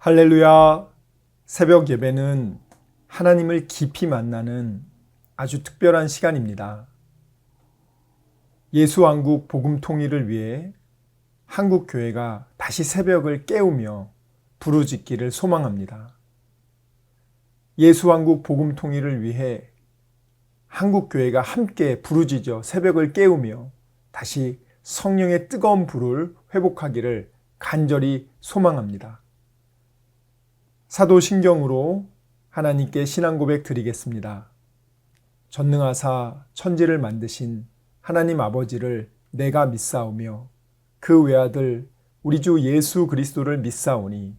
할렐루야! 새벽 예배는 하나님을 깊이 만나는 아주 특별한 시간입니다. 예수왕국 복음 통일을 위해 한국교회가 다시 새벽을 깨우며 부르짖기를 소망합니다. 예수왕국 복음 통일을 위해 한국교회가 함께 부르짖어 새벽을 깨우며 다시 성령의 뜨거운 불을 회복하기를 간절히 소망합니다. 사도신경으로 하나님께 신앙 고백 드리겠습니다. 전능하사 천지를 만드신 하나님 아버지를 내가 믿사오며 그 외아들 우리 주 예수 그리스도를 믿사오니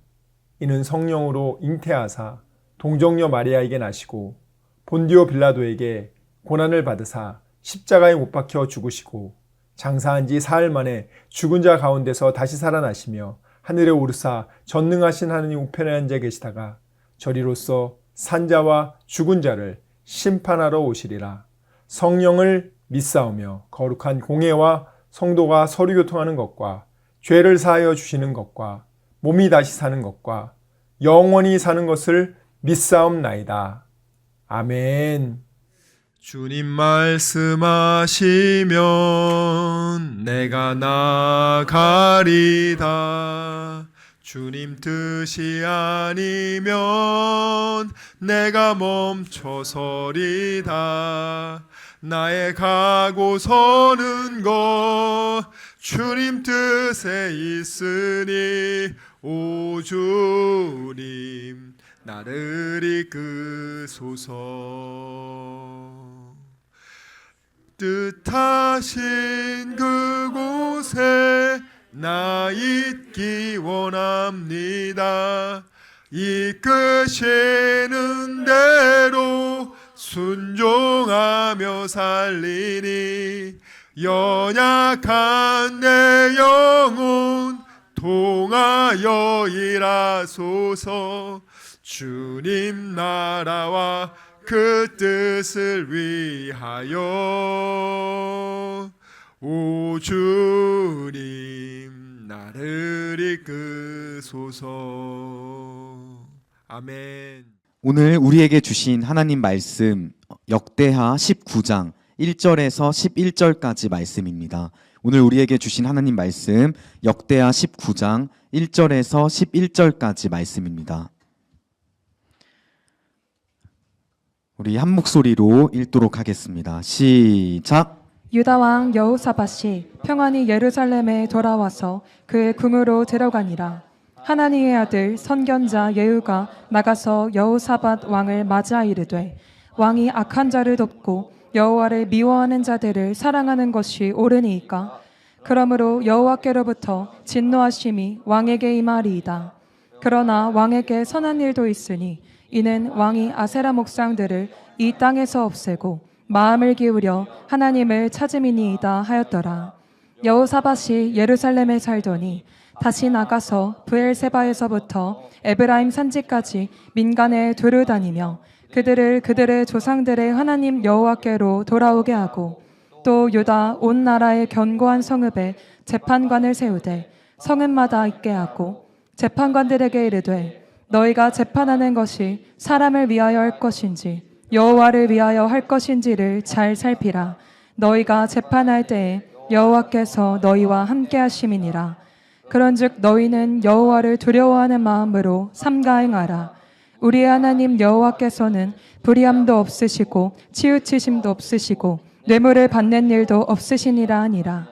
이는 성령으로 잉태하사 동정녀 마리아에게 나시고 본디오 빌라도에게 고난을 받으사 십자가에 못 박혀 죽으시고 장사한 지 사흘 만에 죽은 자 가운데서 다시 살아나시며 하늘에 오르사 전능하신 하느님 우편에 앉아 계시다가 저리로서 산자와 죽은 자를 심판하러 오시리라. 성령을 믿사오며 거룩한 공회와 성도가 서로 교통하는 것과 죄를 사하여 주시는 것과 몸이 다시 사는 것과 영원히 사는 것을 믿사옵나이다. 아멘. 주님 말씀하시면 내가 나가리다. 주님 뜻이 아니면 내가 멈춰서리다. 나의 가고 서는 것 주님 뜻에 있으니 오 주님 나를 이끄소서. 뜻하신 그곳에 나 있기 원합니다. 이끄시는 대로 순종하며 살리니 연약한 내 영혼 통하여 일하소서. 주님 나라와 그 뜻을 위하여 오 주님 나를 이끄소서. 아멘. 오늘 우리에게 주신 하나님 말씀 역대하 19장 1절에서 11절까지 말씀입니다. 오늘 우리에게 주신 하나님 말씀 역대하 19장 1절에서 11절까지 말씀입니다. 우리 한 목소리로 읽도록 하겠습니다. 시작. 유다 왕 여호사밧이 평안히 예루살렘에 돌아와서 그의 궁으로 들어가니라. 하나니의 아들 선견자 예후가 나가서 여호사밧 왕을 맞아 이르되 왕이 악한 자를 돕고 여호와를 미워하는 자들을 사랑하는 것이 옳으니이까? 그러므로 여호와께로부터 진노하심이 왕에게 임하리이다. 그러나 왕에게 선한 일도 있으니 이는 왕이 아세라 목상들을 이 땅에서 없애고 마음을 기울여 하나님을 찾음이니이다 하였더라. 여호사밧이 예루살렘에 살더니 다시 나가서 브엘세바에서부터 에브라임 산지까지 민간에 두루다니며 그들을 그들의 조상들의 하나님 여호와께로 돌아오게 하고 또 유다 온 나라의 견고한 성읍에 재판관을 세우되 성읍마다 있게 하고 재판관들에게 이르되 너희가 재판하는 것이 사람을 위하여 할 것인지 여호와를 위하여 할 것인지를 잘 살피라. 너희가 재판할 때에 여호와께서 너희와 함께 하심이니라. 그런즉 너희는 여호와를 두려워하는 마음으로 삼가행하라. 우리의 하나님 여호와께서는 불의함도 없으시고 치우치심도 없으시고 뇌물을 받는 일도 없으시니라 하니라.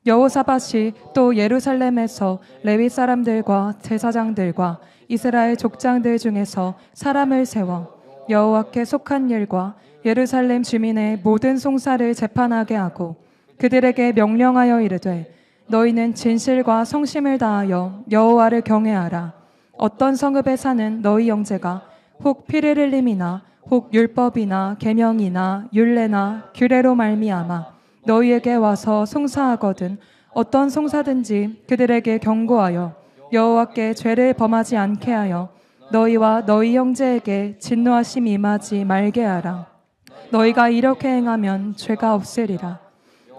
여호사밧이 또 예루살렘에서 레위 사람들과 제사장들과 이스라엘 족장들 중에서 사람을 세워 여호와께 속한 일과 예루살렘 주민의 모든 송사를 재판하게 하고 그들에게 명령하여 이르되 너희는 진실과 성심을 다하여 여호와를 경외하라. 어떤 성읍에 사는 너희 형제가 혹 피를 흘림이나 혹 율법이나 계명이나 율례나 규례로 말미암아 너희에게 와서 송사하거든 어떤 송사든지 그들에게 경고하여 여호와께 죄를 범하지 않게 하여 너희와 너희 형제에게 진노하심이 임하지 말게 하라. 너희가 이렇게 행하면 죄가 없으리라.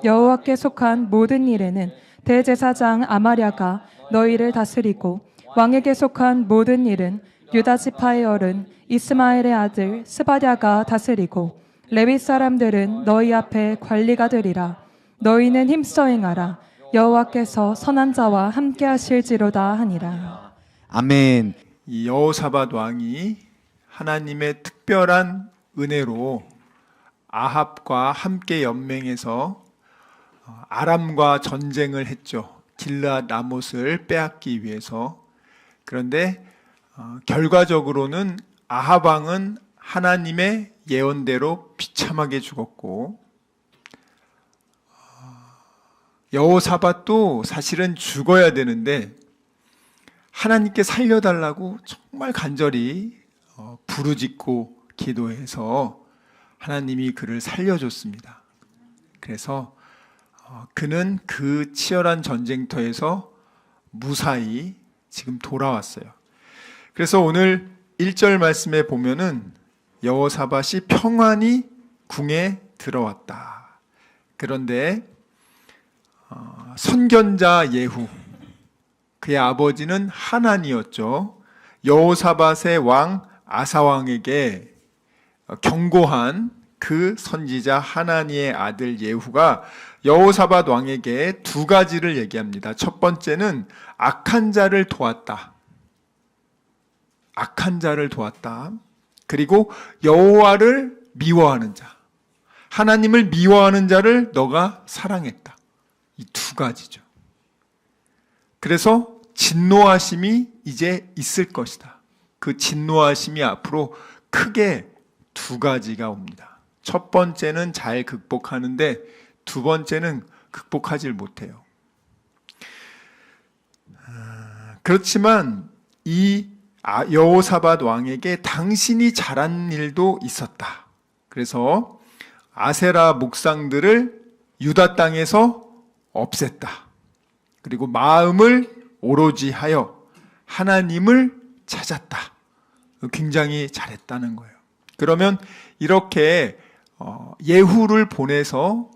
여호와께 속한 모든 일에는 대제사장 아마랴가 너희를 다스리고 왕에게 속한 모든 일은 유다 지파의 어른 이스마엘의 아들 스바랴가 다스리고 레위 사람들은 너희 앞에 관리가 되리라. 너희는 힘써 행하라. 여호와께서 선한 자와 함께 하실지로다 하니라. 아멘. 이 여호사밧 왕이 하나님의 특별한 은혜로 아합과 함께 연맹해서 아람과 전쟁을 했죠. 길르앗 라못을 빼앗기 위해서. 그런데 결과적으로는 아합 왕은 하나님의 예언대로 비참하게 죽었고, 여호사밧도 사실은 죽어야 되는데 하나님께 살려달라고 정말 간절히 부르짖고 기도해서 하나님이 그를 살려줬습니다. 그래서 그는 그 치열한 전쟁터에서 무사히 지금 돌아왔어요. 그래서 오늘 1절 말씀에 보면은 여호사밧이 평안히 궁에 들어왔다. 그런데 선견자 예후, 그의 아버지는 하난이었죠. 여호사밧의 왕 아사왕에게 경고한 그 선지자 하나니의 아들 예후가 여호사밧 왕에게 두 가지를 얘기합니다. 첫 번째는 악한 자를 도왔다. 악한 자를 도왔다. 그리고 여호와를 미워하는 자, 하나님을 미워하는 자를 너가 사랑했다. 이 두 가지죠. 그래서 진노하심이 이제 있을 것이다. 그 진노하심이 앞으로 크게 두 가지가 옵니다. 첫 번째는 잘 극복하는데 두 번째는 극복하지 못해요. 그렇지만 이 여호사밧 왕에게 당신이 잘한 일도 있었다. 그래서 아세라 목상들을 유다 땅에서 없앴다. 그리고 마음을 오로지 하여 하나님을 찾았다. 굉장히 잘했다는 거예요. 그러면 이렇게 예후를 보내서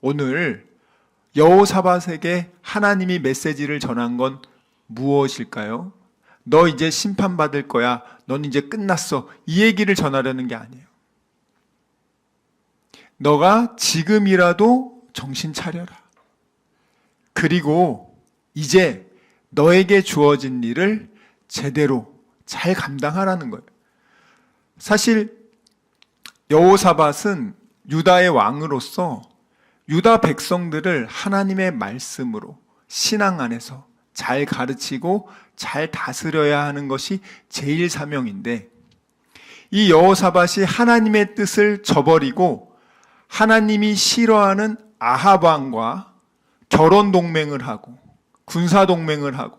오늘 여호사밧에게 하나님이 메시지를 전한 건 무엇일까요? 너 이제 심판받을 거야. 넌 이제 끝났어. 이 얘기를 전하려는 게 아니에요. 너가 지금이라도 정신 차려라. 그리고 이제 너에게 주어진 일을 제대로 잘 감당하라는 거예요. 사실 여호사밧은 유다의 왕으로서 유다 백성들을 하나님의 말씀으로 신앙 안에서 잘 가르치고 잘 다스려야 하는 것이 제일 사명인데, 이 여호사밧이 하나님의 뜻을 저버리고 하나님이 싫어하는 아합 왕과 결혼 동맹을 하고 군사 동맹을 하고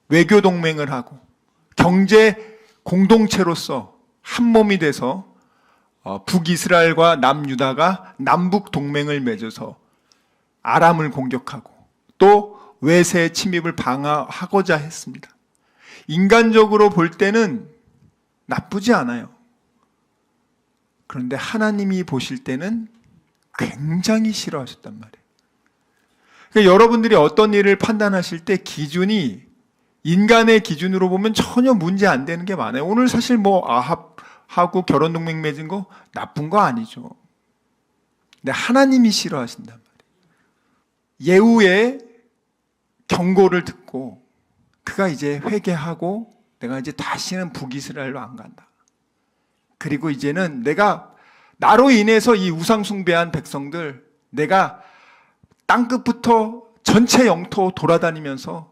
외교 동맹을 하고 경제 공동체로서 한 몸이 돼서 북이스라엘과 남유다가 남북 동맹을 맺어서 아람을 공격하고 또 외세의 침입을 방어하고자 했습니다. 인간적으로 볼 때는 나쁘지 않아요. 그런데 하나님이 보실 때는 굉장히 싫어하셨단 말이에요. 그러니까 여러분들이 어떤 일을 판단하실 때 기준이 인간의 기준으로 보면 전혀 문제 안 되는 게 많아요. 오늘 사실 아합하고 결혼 동맹 맺은 거 나쁜 거 아니죠. 근데 하나님이 싫어하신단 말이에요. 예후의 경고를 듣고 그가 이제 회개하고 내가 이제 다시는 북이스라엘로 안 간다. 그리고 이제는 내가 나로 인해서 이 우상 숭배한 백성들 내가 땅끝부터 전체 영토 돌아다니면서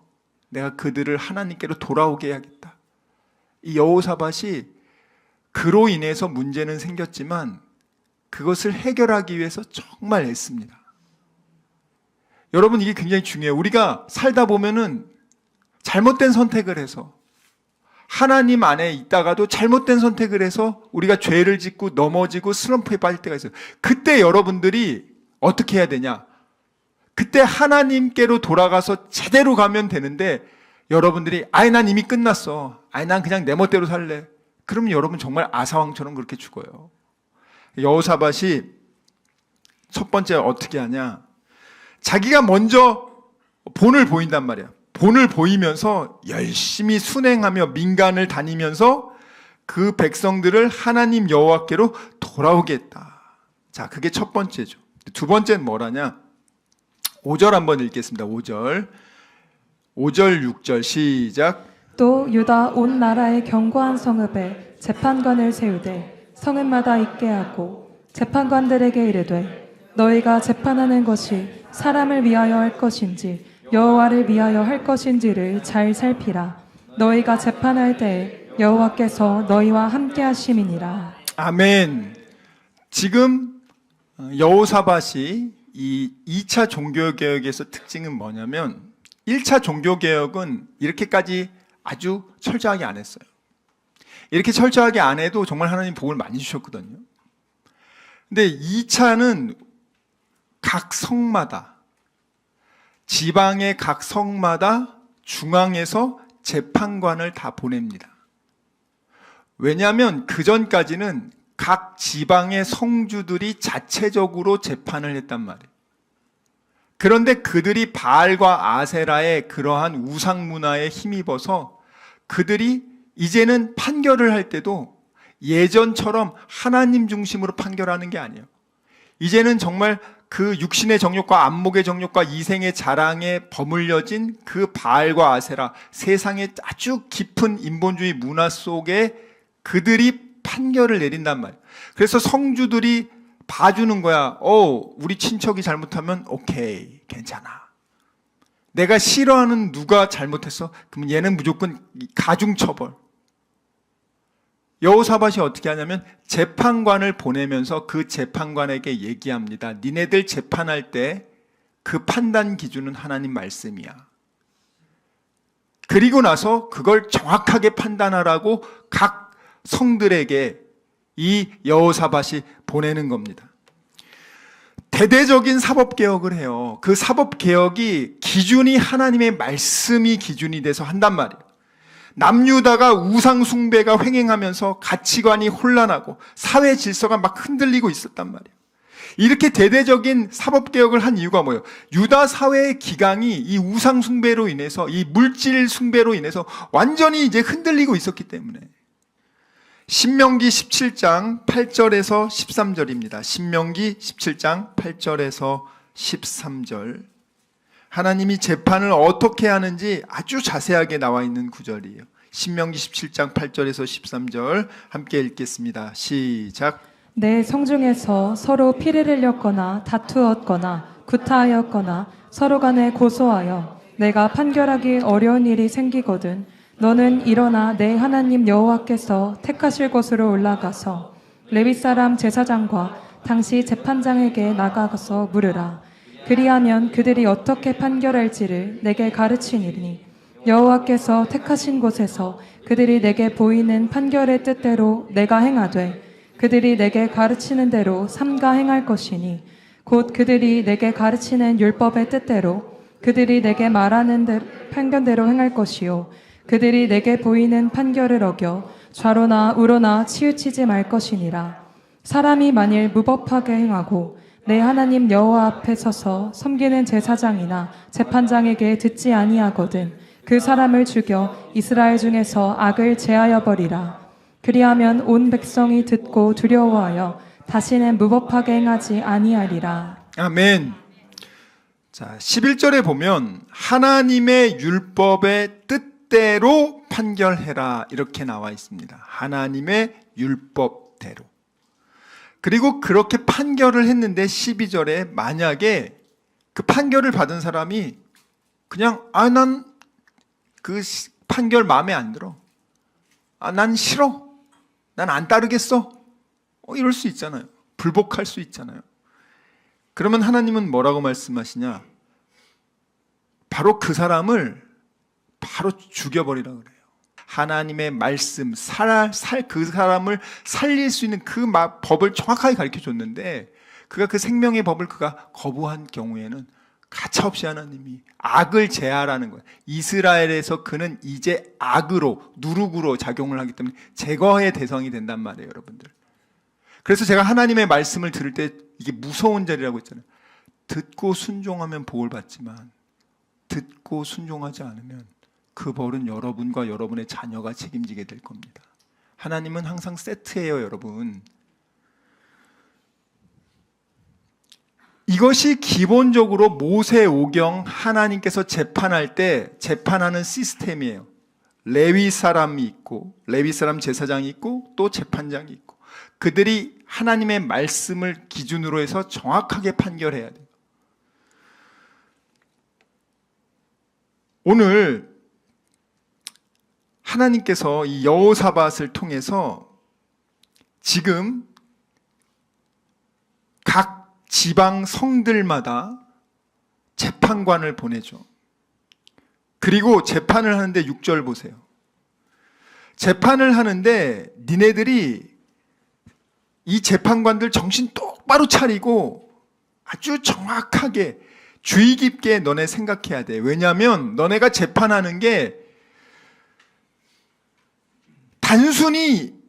내가 그들을 하나님께로 돌아오게 해야겠다. 이 여호사밧이 그로 인해서 문제는 생겼지만 그것을 해결하기 위해서 정말 애씁니다. 여러분, 이게 굉장히 중요해요. 우리가 살다 보면은 잘못된 선택을 해서 하나님 안에 있다가도 잘못된 선택을 해서 우리가 죄를 짓고 넘어지고 슬럼프에 빠질 때가 있어요. 그때 여러분들이 어떻게 해야 되냐? 그때 하나님께로 돌아가서 제대로 가면 되는데 여러분들이 난 이미 끝났어. 난 그냥 내 멋대로 살래. 그러면 여러분 정말 아사왕처럼 그렇게 죽어요. 여호사밧이 첫 번째 어떻게 하냐? 자기가 먼저 본을 보인단 말이야. 본을 보이면서 열심히 순행하며 민간을 다니면서 그 백성들을 하나님 여호와께로 돌아오겠다. 자, 그게 첫 번째죠. 두 번째는 뭐라냐? 5절 한번 읽겠습니다. 5절, 6절 시작. 또 유다 온 나라의 견고한 성읍에 재판관을 세우되 성읍마다 있게 하고 재판관들에게 이르되 너희가 재판하는 것이 사람을 위하여 할 것인지 여호와를 위하여 할 것인지를 잘 살피라. 너희가 재판할 때에 여호와께서 너희와 함께 하심이니라. 아멘. 지금 여호사밧이 이 2차 종교개혁에서 특징은 뭐냐면 1차 종교개혁은 이렇게까지 아주 철저하게 안 했어요. 이렇게 철저하게 안 해도 정말 하나님 복을 많이 주셨거든요. 근데 2차는 각 성마다, 지방의 각 성마다 중앙에서 재판관을 다 보냅니다. 왜냐하면 그 전까지는 각 지방의 성주들이 자체적으로 재판을 했단 말이에요. 그런데 그들이 바알과 아세라의 그러한 우상 문화에 힘입어서 그들이 이제는 판결을 할 때도 예전처럼 하나님 중심으로 판결하는 게 아니에요. 이제는 정말 그 육신의 정욕과 안목의 정욕과 이생의 자랑에 버물려진 그 바알과 아세라, 세상의 아주 깊은 인본주의 문화 속에 그들이 판결을 내린단 말이에요. 그래서 성주들이 봐주는 거야. 우리 친척이 잘못하면 오케이, 괜찮아. 내가 싫어하는 누가 잘못했어? 그러면 얘는 무조건 가중처벌. 여호사밧이 어떻게 하냐면 재판관을 보내면서 그 재판관에게 얘기합니다. 니네들 재판할 때 그 판단 기준은 하나님 말씀이야. 그리고 나서 그걸 정확하게 판단하라고 각 성들에게 이 여호사밧이 보내는 겁니다. 대대적인 사법개혁을 해요. 그 사법개혁이 기준이 하나님의 말씀이 기준이 돼서 한단 말이에요. 남유다가 우상숭배가 횡행하면서 가치관이 혼란하고 사회 질서가 막 흔들리고 있었단 말이에요. 이렇게 대대적인 사법개혁을 한 이유가 뭐예요? 유다 사회의 기강이 이 우상숭배로 인해서, 이 물질 숭배로 인해서 완전히 이제 흔들리고 있었기 때문에. 신명기 17장 8절에서 13절입니다. 신명기 17장 8절에서 13절. 하나님이 재판을 어떻게 하는지 아주 자세하게 나와 있는 구절이에요. 신명기 17장 8절에서 13절 함께 읽겠습니다. 시작. 내 성중에서 서로 피를 흘렸거나 다투었거나 구타하였거나 서로 간에 고소하여 내가 판결하기 어려운 일이 생기거든 너는 일어나 내 하나님 여호와께서 택하실 곳으로 올라가서 레위 사람 제사장과 당시 재판장에게 나가서 물으라. 그리하면 그들이 어떻게 판결할지를 내게 가르치니니 여호와께서 택하신 곳에서 그들이 내게 보이는 판결의 뜻대로 내가 행하되 그들이 내게 가르치는 대로 삼가 행할 것이니 곧 그들이 내게 가르치는 율법의 뜻대로 그들이 내게 말하는 판결대로 행할 것이요 그들이 내게 보이는 판결을 어겨 좌로나 우로나 치우치지 말 것이니라. 사람이 만일 무법하게 행하고 내 하나님 여호와 앞에 서서 섬기는 제사장이나 재판장에게 듣지 아니하거든 그 사람을 죽여 이스라엘 중에서 악을 제하여 버리라. 그리하면 온 백성이 듣고 두려워하여 다시는 무법하게 행하지 아니하리라. 아멘. 자, 11절에 보면 하나님의 율법의 뜻대로 판결해라 이렇게 나와 있습니다. 하나님의 율법대로. 그리고 그렇게 판결을 했는데 12절에 만약에 그 판결을 받은 사람이 그냥 난 그 판결 마음에 안 들어. 난 싫어. 난 안 따르겠어. 이럴 수 있잖아요. 불복할 수 있잖아요. 그러면 하나님은 뭐라고 말씀하시냐? 바로 그 사람을 바로 죽여버리라 그래요. 하나님의 말씀, 그 사람을 살릴 수 있는 그 법을 정확하게 가르쳐 줬는데 그가 그 생명의 법을 그가 거부한 경우에는 가차없이 하나님이 악을 제하라는 거예요. 이스라엘에서 그는 이제 악으로, 누룩으로 작용을 하기 때문에 제거의 대상이 된단 말이에요, 여러분들. 그래서 제가 하나님의 말씀을 들을 때 이게 무서운 자리라고 했잖아요. 듣고 순종하면 복을 받지만 듣고 순종하지 않으면 그 벌은 여러분과 여러분의 자녀가 책임지게 될 겁니다. 하나님은 항상 세트예요, 여러분. 이것이 기본적으로 모세오경 하나님께서 재판할 때 재판하는 시스템이에요. 레위 사람이 있고, 레위 사람 제사장이 있고, 또 재판장이 있고, 그들이 하나님의 말씀을 기준으로 해서 정확하게 판결해야 돼요. 오늘 하나님께서 이 여호사밧을 통해서 지금 각 지방 성들마다 재판관을 보내죠. 그리고 재판을 하는데 6절 보세요. 재판을 하는데 니네들이 이 재판관들 정신 똑바로 차리고 아주 정확하게 주의 깊게 너네 생각해야 돼. 왜냐하면 너네가 재판하는 게 단순히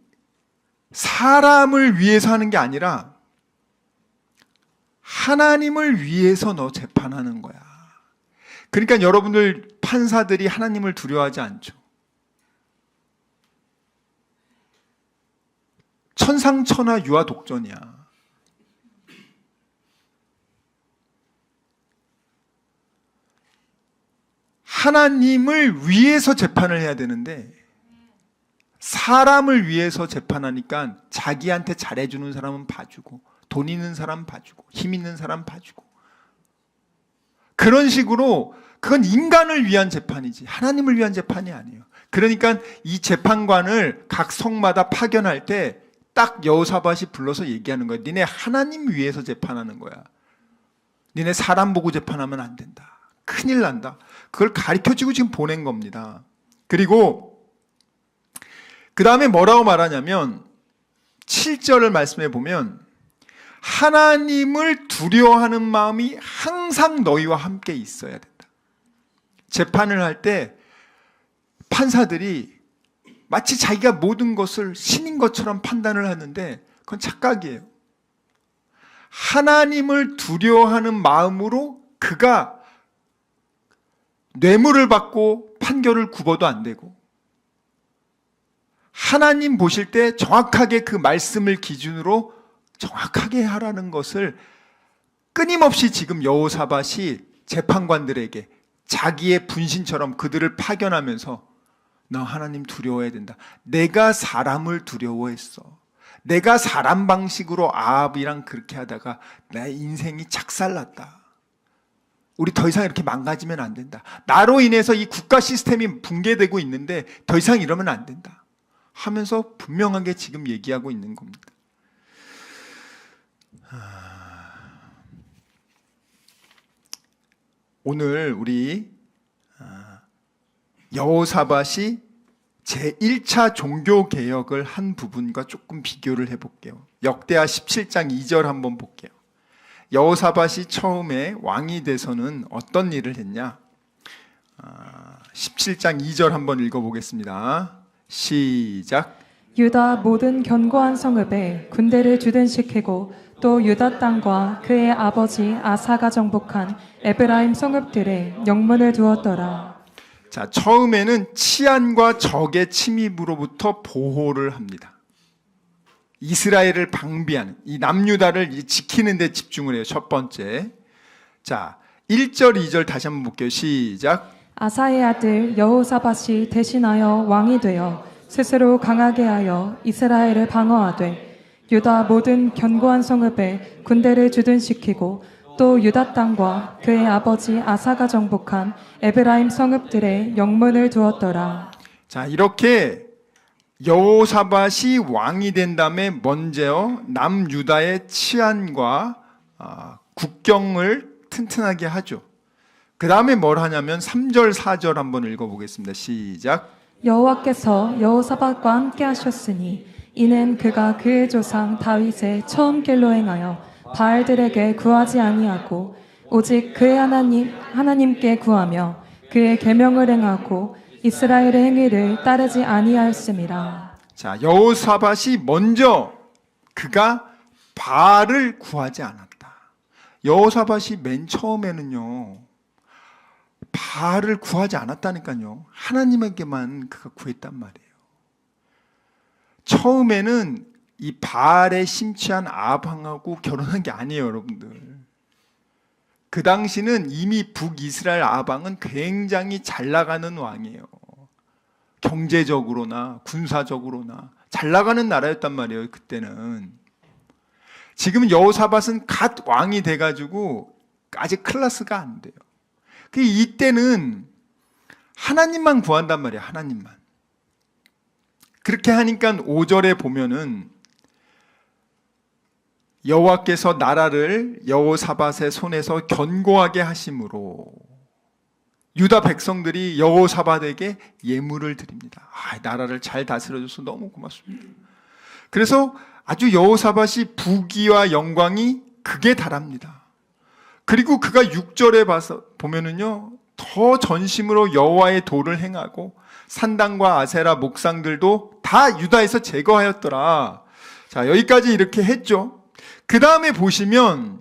사람을 위해서 하는 게 아니라 하나님을 위해서 너 재판하는 거야. 그러니까 여러분들 판사들이 하나님을 두려워하지 않죠. 천상천하 유아독전이야. 하나님을 위해서 재판을 해야 되는데 사람을 위해서 재판하니까 자기한테 잘해주는 사람은 봐주고 돈 있는 사람 봐주고 힘 있는 사람 봐주고 그런 식으로 그건 인간을 위한 재판이지 하나님을 위한 재판이 아니에요. 그러니까 이 재판관을 각 성마다 파견할 때 딱 여호사밧이 불러서 얘기하는 거야. 니네 하나님 위해서 재판하는 거야. 니네 사람 보고 재판하면 안 된다. 큰일 난다. 그걸 가르쳐주고 지금 보낸 겁니다. 그리고 그 다음에 뭐라고 말하냐면 7절을 말씀해 보면 하나님을 두려워하는 마음이 항상 너희와 함께 있어야 된다. 재판을 할 때 판사들이 마치 자기가 모든 것을 신인 것처럼 판단을 하는데 그건 착각이에요. 하나님을 두려워하는 마음으로 그가 뇌물을 받고 판결을 굽어도 안 되고 하나님 보실 때 정확하게 그 말씀을 기준으로 정확하게 하라는 것을 끊임없이 지금 여호사밧이 재판관들에게 자기의 분신처럼 그들을 파견하면서 너 하나님 두려워해야 된다. 내가 사람을 두려워했어. 내가 사람 방식으로 아합이랑 그렇게 하다가 내 인생이 착살났다. 우리 더 이상 이렇게 망가지면 안 된다. 나로 인해서 이 국가 시스템이 붕괴되고 있는데 더 이상 이러면 안 된다. 하면서 분명하게 지금 얘기하고 있는 겁니다. 오늘 우리 여호사밧이 제1차 종교개혁을 한 부분과 조금 비교를 해볼게요. 역대하 17장 2절 한번 볼게요. 여호사밧이 처음에 왕이 돼서는 어떤 일을 했냐? 17장 2절 한번 읽어보겠습니다. 시작. 유다 모든 견고한 성읍에 군대를 주둔시키고 또 유다 땅과 그의 아버지 아사가 정복한 에브라임 성읍들에 영문을 두었더라. 자, 처음에는 치안과 적의 침입으로부터 보호를 합니다. 이스라엘을 방비하는 이 남유다를 지키는 데 집중을 해요. 첫 번째. 자, 1절 2절 다시 한번 볼게요. 시작. 아사의 아들 여호사밧이 대신하여 왕이 되어 스스로 강하게 하여 이스라엘을 방어하되 유다 모든 견고한 성읍에 군대를 주둔시키고 또 유다 땅과 그의 아버지 아사가 정복한 에브라임 성읍들에 영문을 두었더라. 자, 이렇게 여호사밧이 왕이 된 다음에 먼저 남유다의 치안과 국경을 튼튼하게 하죠. 그 다음에 뭘 하냐면 3절 4절 한번 읽어보겠습니다. 시작. 여호와께서 여호사밧과 함께 하셨으니 이는 그가 그의 조상 다윗의 처음 길로 행하여 바알들에게 구하지 아니하고 오직 그의 하나님께 구하며 그의 계명을 행하고 이스라엘의 행위를 따르지 아니하였음이라. 자, 여호사밧이 먼저 그가 바알을 구하지 않았다. 여호사밧이 맨 처음에는요 바알을 구하지 않았다니까요. 하나님에게만 그가 구했단 말이에요. 처음에는 이 바알에 심취한 아합 왕하고 결혼한 게 아니에요, 여러분들. 그 당시는 이미 북이스라엘 아합 왕은 굉장히 잘 나가는 왕이에요. 경제적으로나 군사적으로나 잘 나가는 나라였단 말이에요, 그때는. 지금 여호사밧은 갓 왕이 돼가지고 아직 클래스가 안 돼요. 이때는 하나님만 구한단 말이에요, 하나님만. 그렇게 하니까 5절에 보면은 여호와께서 나라를 여호사밧의 손에서 견고하게 하심으로 유다 백성들이 여호사밧에게 예물을 드립니다. 나라를 잘 다스려줘서 너무 고맙습니다. 그래서 아주 여호사밧이 부귀와 영광이 극에 달합니다. 그리고 그가 6절에 보면은요, 더 전심으로 여호와의 도를 행하고 산당과 아세라 목상들도 다 유다에서 제거하였더라. 자, 여기까지 이렇게 했죠. 그 다음에 보시면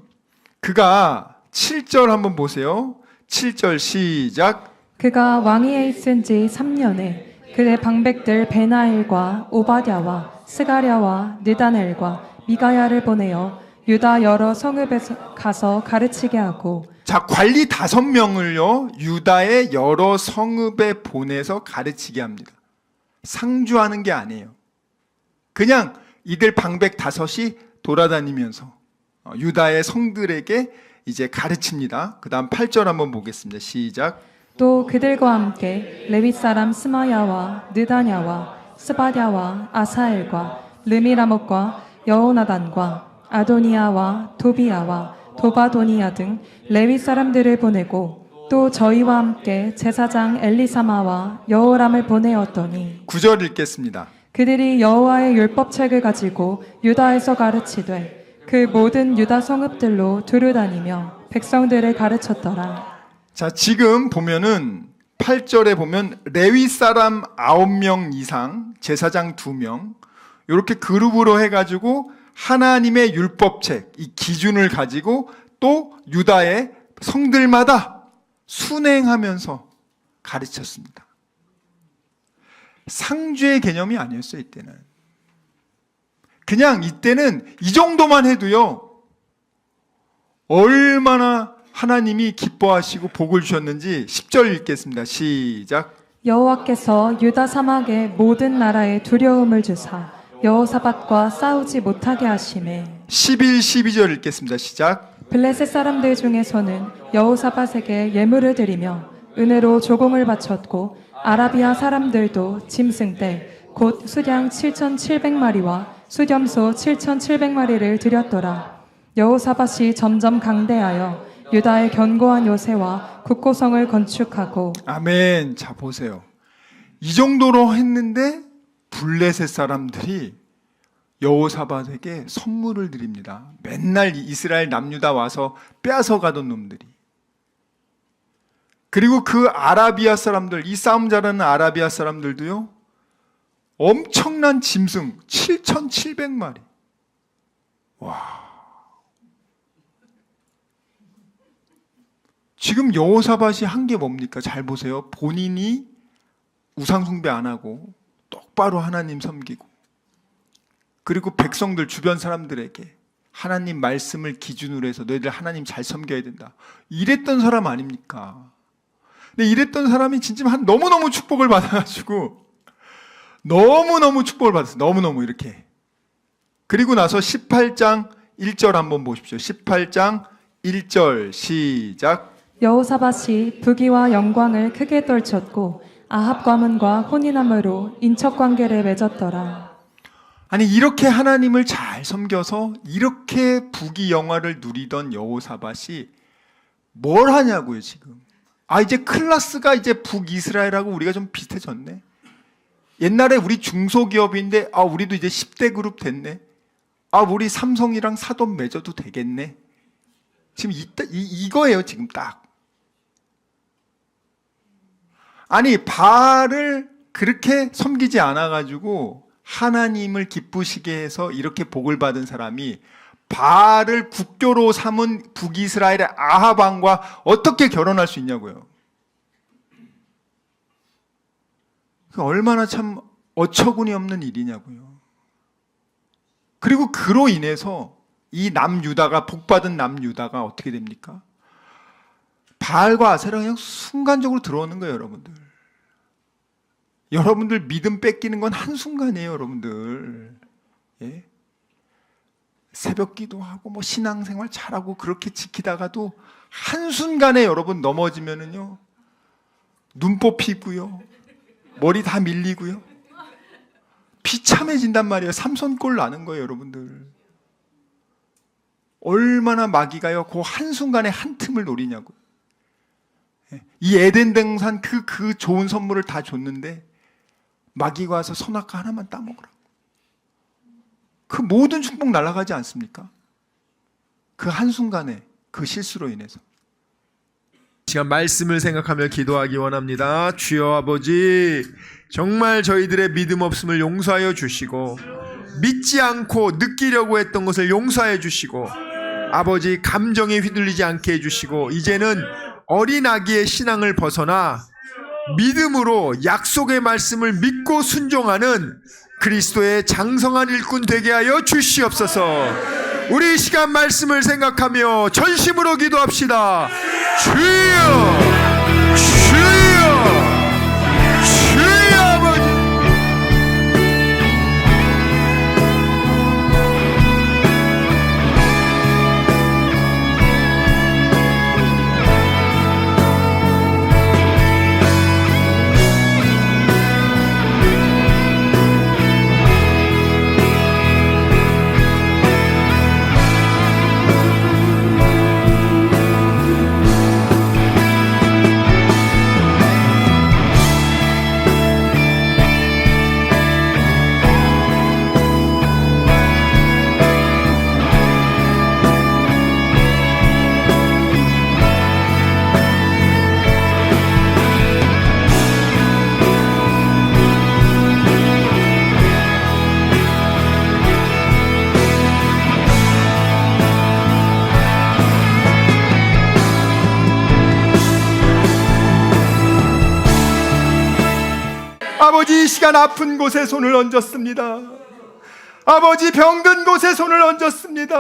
그가 7절 한번 보세요. 7절 시작. 그가 왕위에 있은 지 3년에 그의 방백들 베나엘과 오바댜와 스가랴와 느다넬과 미가야를 보내어 유다 여러 성읍에 가서 가르치게 하고, 자, 관리 5명을요 유다의 여러 성읍에 보내서 가르치게 합니다. 상주하는 게 아니에요. 그냥 이들 방백 5이 돌아다니면서 유다의 성들에게 이제 가르칩니다. 그 다음 8절 한번 보겠습니다. 시작. 또 그들과 함께 레위 사람 스마야와 느다냐와 스바랴와 아사엘과 르미라못과 여호나단과 아도니아와 도비야와 도바도니아 등 레위 사람들을 보내고, 또 저희와 함께 제사장 엘리사마와 여호람을 보내었더니 9절 읽겠습니다. 그들이 여호와의 율법책을 가지고 유다에서 가르치되 그 모든 유다 성읍들로 두루다니며 백성들을 가르쳤더라. 자, 지금 보면은 8절에 보면 레위 사람 9명 이상, 제사장 2명, 이렇게 그룹으로 해가지고 하나님의 율법책, 이 기준을 가지고 또 유다의 성들마다 순행하면서 가르쳤습니다. 상주의 개념이 아니었어요, 이때는. 그냥 이때는 이 정도만 해도요, 얼마나 하나님이 기뻐하시고 복을 주셨는지 10절 읽겠습니다. 시작. 여호와께서 유다 사막의 모든 나라에 두려움을 주사 여호사밧과 싸우지 못하게 하시매 11, 12절 읽겠습니다. 시작. 블레셋 사람들 중에서는 여호사밧에게 예물을 드리며 은혜로 조공을 바쳤고, 아라비아 사람들도 짐승떼 곧 수량 7,700마리와 수렴소 7,700마리를 드렸더라. 여호사밧이 점점 강대하여 유다의 견고한 요새와 국고성을 건축하고. 아멘. 자, 보세요. 이 정도로 했는데 블레셋 사람들이 여호사밧에게 선물을 드립니다. 맨날 이스라엘 남유다 와서 빼앗아 가던 놈들이. 그리고 그 아라비아 사람들, 이 싸움 잘하는 아라비아 사람들도요, 엄청난 짐승 7,700마리. 와. 지금 여호사밧이 한 게 뭡니까? 잘 보세요. 본인이 우상숭배 안 하고 똑바로 하나님 섬기고, 그리고 백성들 주변 사람들에게 하나님 말씀을 기준으로 해서 너희들 하나님 잘 섬겨야 된다. 이랬던 사람 아닙니까? 근데 이랬던 사람이 진짜 너무너무 축복을 받아가지고 너무너무 축복을 받았어요. 너무너무 이렇게. 그리고 나서 18장 1절 한번 보십시오. 18장 1절 시작. 여호사밧이 부귀와 영광을 크게 떨쳤고 아합 가문과 혼인함으로 인척관계를 맺었더라. 아니, 이렇게 하나님을 잘 섬겨서 이렇게 부귀 영화를 누리던 여호사밧이 뭘 하냐고요, 지금. 이제 클래스가 이제 북이스라엘하고 우리가 좀 비슷해졌네. 옛날에 우리 중소기업인데 우리도 이제 10대 그룹 됐네. 우리 삼성이랑 사돈 맺어도 되겠네. 지금 이거예요, 지금 딱. 아니, 바알을 그렇게 섬기지 않아가지고 하나님을 기쁘시게 해서 이렇게 복을 받은 사람이 바알을 국교로 삼은 북이스라엘의 아합 왕과 어떻게 결혼할 수 있냐고요. 얼마나 참 어처구니 없는 일이냐고요. 그리고 그로 인해서 이 남유다가, 복받은 남유다가 어떻게 됩니까? 바알과 아세라 그냥 순간적으로 들어오는 거예요, 여러분들. 여러분들 믿음 뺏기는 건 한순간이에요, 여러분들. 예? 새벽 기도하고 뭐 신앙생활 잘하고 그렇게 지키다가도 한순간에 여러분 넘어지면은요, 눈 뽑히고요, 머리 다 밀리고요, 비참해진단 말이에요. 삼손꼴 나는 거예요, 여러분들. 얼마나 마귀가요, 그 한순간에 한 틈을 노리냐고요. 이 에덴 동산 그 좋은 선물을 다 줬는데 마귀가 와서 선악과 하나만 따먹으라고. 그 모든 축복 날아가지 않습니까? 그 한순간에 그 실수로 인해서. 시간 말씀을 생각하며 기도하기 원합니다. 주여 아버지, 정말 저희들의 믿음 없음을 용서하여 주시고, 믿지 않고 느끼려고 했던 것을 용서해 주시고, 아버지 감정에 휘둘리지 않게 해주시고, 이제는 어린 아기의 신앙을 벗어나 믿음으로 약속의 말씀을 믿고 순종하는 그리스도의 장성한 일꾼 되게 하여 주시옵소서. 우리 이 시간 말씀을 생각하며 전심으로 기도합시다. 주여, 주여, 주여 아버지. 아버지, 이 시간 아픈 곳에 손을 얹었습니다. 아버지, 병든 곳에 손을 얹었습니다.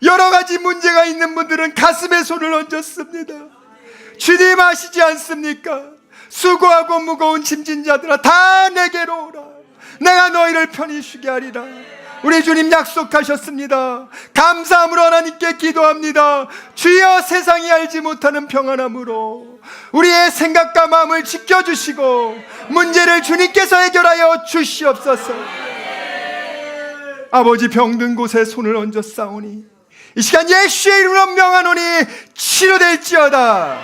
여러 가지 문제가 있는 분들은 가슴에 손을 얹었습니다. 주님 아시지 않습니까? 수고하고 무거운 짐진 자들아, 다 내게로 오라. 내가 너희를 편히 쉬게 하리라. 우리 주님 약속하셨습니다. 감사함으로 하나님께 기도합니다. 주여, 세상이 알지 못하는 평안함으로 우리의 생각과 마음을 지켜주시고 문제를 주님께서 해결하여 주시옵소서. 아버지, 병든 곳에 손을 얹어 싸우니 이 시간 예수의 이름으로 명하노니 치료될지어다.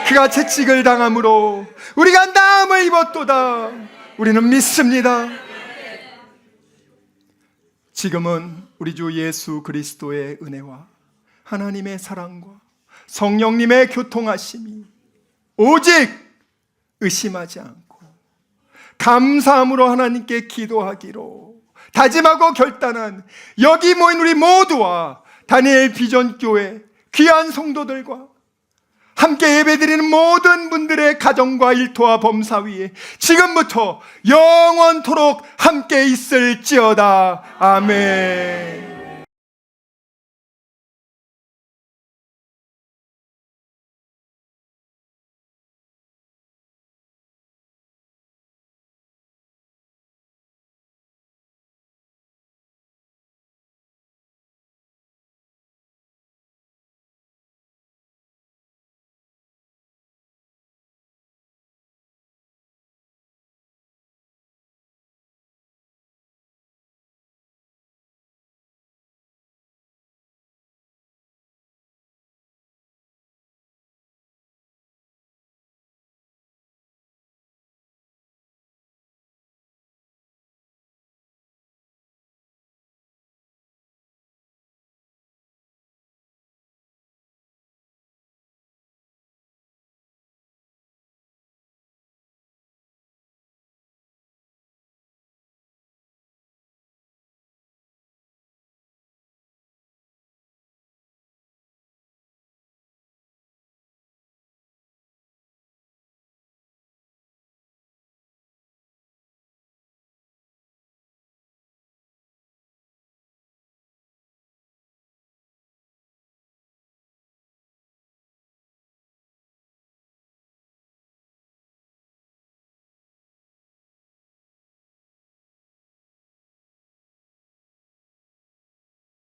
그가 채찍을 당함으로 우리가 나음을 입었도다. 우리는 믿습니다. 지금은 우리 주 예수 그리스도의 은혜와 하나님의 사랑과 성령님의 교통하심이 오직 의심하지 않고 감사함으로 하나님께 기도하기로 다짐하고 결단한 여기 모인 우리 모두와 다니엘 비전교회 귀한 성도들과 함께 예배드리는 모든 분들의 가정과 일터와 범사 위에 지금부터 영원토록 함께 있을지어다. 아멘.